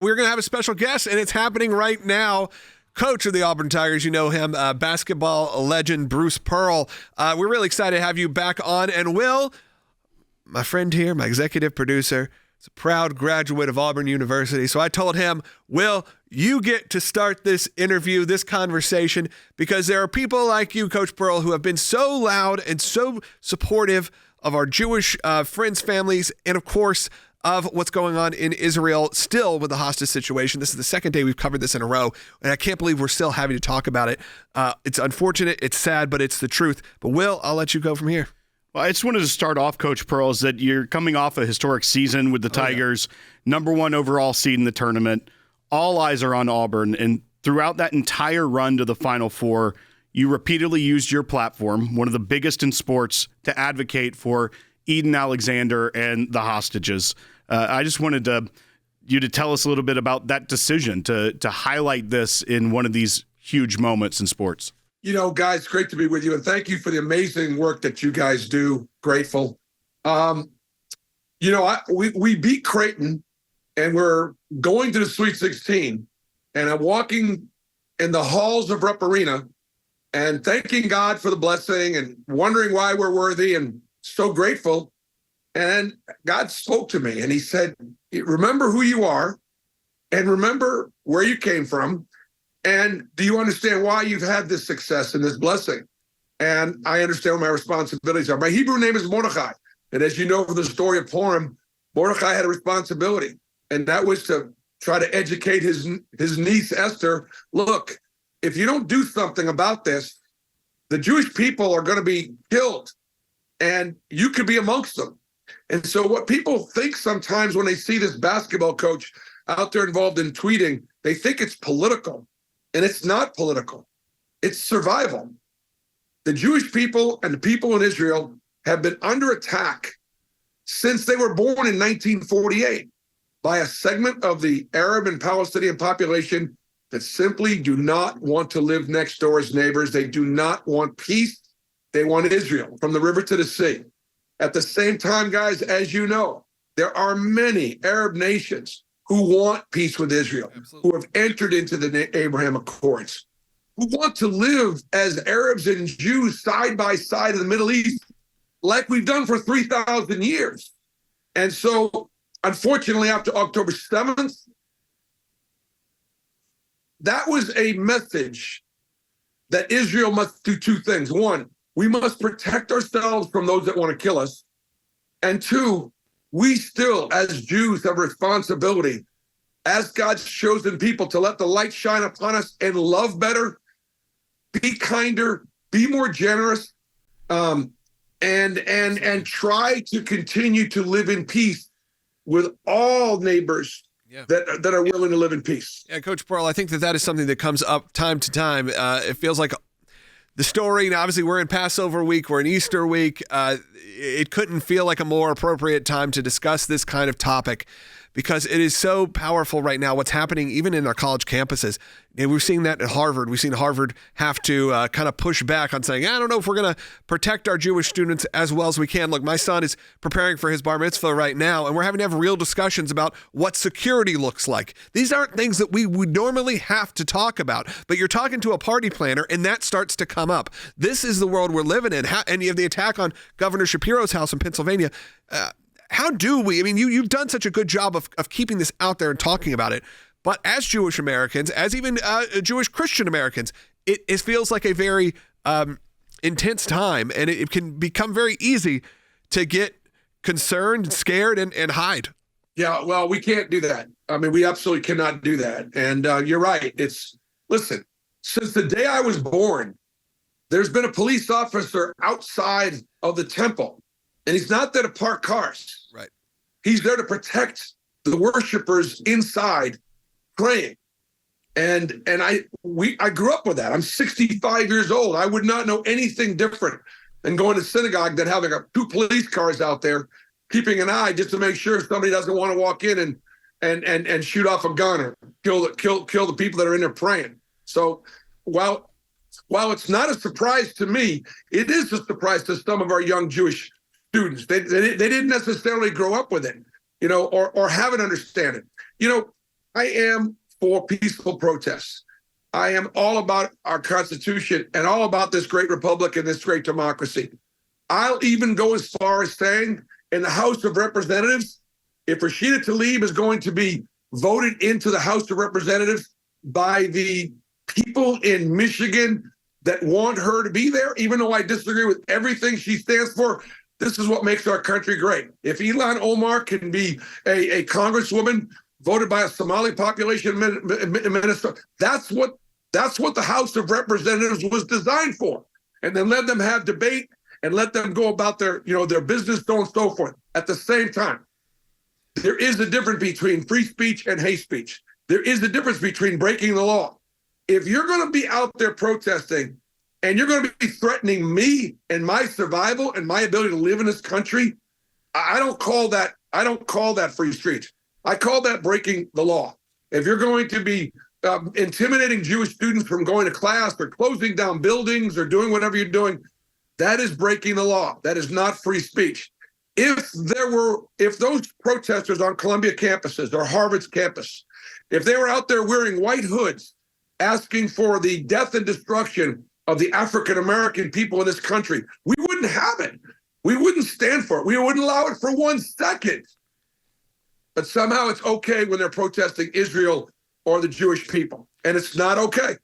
We're going to have a special guest, and it's happening right now. Coach of the Auburn Tigers, you know him, basketball legend Bruce Pearl. We're really excited to have you back on. And Will, my friend here, my executive producer, is a proud graduate of Auburn University. So I told him, Will, you get to start this interview, this conversation, because there are people like you, Coach Pearl, who have been so loud and so supportive of our Jewish friends, families, and of course, of what's going on in Israel still with the hostage situation. This is the second day we've covered this in a row, and I can't believe we're still having to talk about it. It's unfortunate, it's sad, but it's the truth. But Will, I'll let you go from here. Well, I just wanted to start off, Coach Pearl, is that you're coming off a historic season with the Tigers, number one overall seed in the tournament. All eyes are on Auburn, and throughout that entire run to the Final Four, you repeatedly used your platform, one of the biggest in sports, to advocate for Eden Alexander and the hostages. I just wanted you to tell us a little bit about that decision to highlight this in one of these huge moments in sports. You know, guys, great to be with you, and thank you for the amazing work that you guys do. Grateful. We beat Creighton, and we're going to the Sweet 16, and I'm walking in the halls of Rupp Arena and thanking God for the blessing and wondering why we're worthy and so grateful. And God spoke to me and he said, remember who you are and remember where you came from. And do you understand why you've had this success and this blessing? And I understand what my responsibilities are. My Hebrew name is Mordechai. And as you know from the story of Purim, Mordechai had a responsibility. And that was to try to educate his niece, Esther. Look, if you don't do something about this, the Jewish people are going to be killed. And you could be amongst them. And so what people think sometimes when they see this basketball coach out there involved in tweeting, they think it's political. And it's not political. It's survival. The Jewish people and the people in Israel have been under attack since they were born in 1948 by a segment of the Arab and Palestinian population that simply do not want to live next door as neighbors. They do not want peace. They want Israel from the river to the sea. At the same time, guys, as you know, there are many Arab nations who want peace with Israel, who have entered into the Abraham Accords, who want to live as Arabs and Jews side by side in the Middle East, like we've done for 3,000 years. And so, unfortunately, after October 7th, that was a message that Israel must do two things. One, we must protect ourselves from those that want to kill us. And two, we still, as Jews, have a responsibility as God's chosen people to let the light shine upon us and love better, be kinder, be more generous, and try to continue to live in peace with all neighbors that are willing to live in peace. Yeah, Coach Pearl, I think that is something that comes up time to time. It feels like the story, and obviously we're in Passover week, we're in Easter week. It couldn't feel like a more appropriate time to discuss this kind of topic because it is so powerful right now, what's happening even in our college campuses. And we're seeing that at Harvard. We've seen Harvard have to kind of push back on saying, I don't know if we're going to protect our Jewish students as well as we can. Look, my son is preparing for his bar mitzvah right now, and we're having to have real discussions about what security looks like. These aren't things that we would normally have to talk about, but you're talking to a party planner, and that starts to come up. This is the world we're living in. And you have the attack on Governor Shapiro's house in Pennsylvania. How do we, I mean, you've done such a good job of keeping this out there and talking about it, but as Jewish Americans, as even Jewish Christian Americans, it feels like a very intense time, and it can become very easy to get concerned, scared, and hide. Yeah, well, we can't do that. I mean, we absolutely cannot do that. And you're right. Listen, since the day I was born, there's been a police officer outside of the temple, and he's not there to park cars. Right. He's there to protect the worshipers inside praying. And I grew up with that. I'm 65 years old. I would not know anything different than going to synagogue than having two police cars out there keeping an eye just to make sure somebody doesn't want to walk in and shoot off a gun or kill the people that are in there praying. So while it's not a surprise to me, it is a surprise to some of our young Jewish students. They didn't necessarily grow up with it, or have an understanding. I am for peaceful protests. I am all about our Constitution and all about this great republic and this great democracy. I'll even go as far as saying in the House of Representatives, if Rashida Tlaib is going to be voted into the House of Representatives by the people in Michigan that want her to be there, even though I disagree with everything she stands for, this is what makes our country great. If Ilhan Omar can be a congresswoman voted by a Somali population in Minnesota, that's what the House of Representatives was designed for. And then let them have debate and let them go about their business, so on and so forth. At the same time, there is a difference between free speech and hate speech. There is a difference between breaking the law. If you're going to be out there protesting and you're going to be threatening me and my survival and my ability to live in this country, I don't call that free speech. I call that breaking the law. If you're going to be intimidating Jewish students from going to class or closing down buildings or doing whatever you're doing, that is breaking the law. That is not free speech. If those protesters on Columbia campuses or Harvard's campus, if they were out there wearing white hoods, asking for the death and destruction of the African-American people in this country, we wouldn't have it. We wouldn't stand for it. We wouldn't allow it for 1 second. But somehow it's okay when they're protesting Israel or the Jewish people. And it's not okay.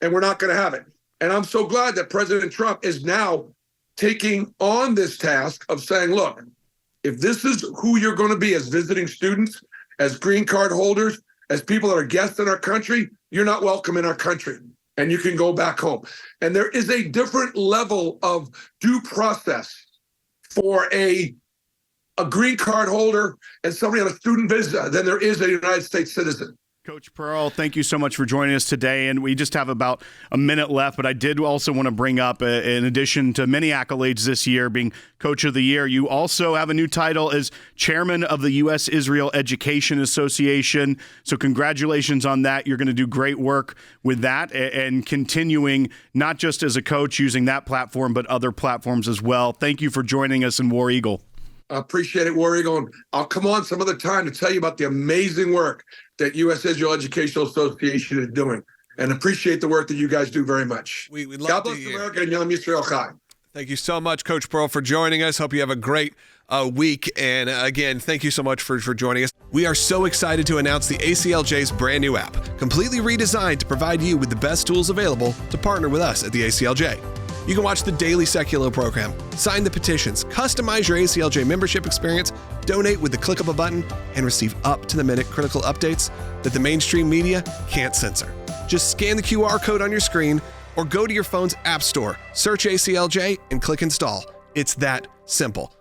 And we're not going to have it. And I'm so glad that President Trump is now taking on this task of saying, look, if this is who you're going to be as visiting students, as green card holders, as people that are guests in our country, you're not welcome in our country. And you can go back home. And there is a different level of due process for a green card holder and somebody on a student visa than there is a United States citizen. Coach Pearl, thank you so much for joining us today. And we just have about a minute left, but I did also want to bring up, in addition to many accolades this year, being Coach of the Year, you also have a new title as Chairman of the U.S.-Israel Education Association. So congratulations on that. You're going to do great work with that and continuing not just as a coach using that platform, but other platforms as well. Thank you for joining us in War Eagle. I appreciate it, War Eagle. And I'll come on some other time to tell you about the amazing work that U.S. Israel Educational Association is doing, and appreciate the work that you guys do very much. We love God bless America and Yom Yisrael Chai. Thank you so much, Coach Pearl, for joining us. Hope you have a great week. And again, thank you so much for joining us. We are so excited to announce the ACLJ's brand new app, completely redesigned to provide you with the best tools available to partner with us at the ACLJ. You can watch the daily Sekulow program, sign the petitions, customize your ACLJ membership experience, donate with the click of a button, and receive up-to-the-minute critical updates that the mainstream media can't censor. Just scan the QR code on your screen or go to your phone's app store, search ACLJ, and click install. It's that simple.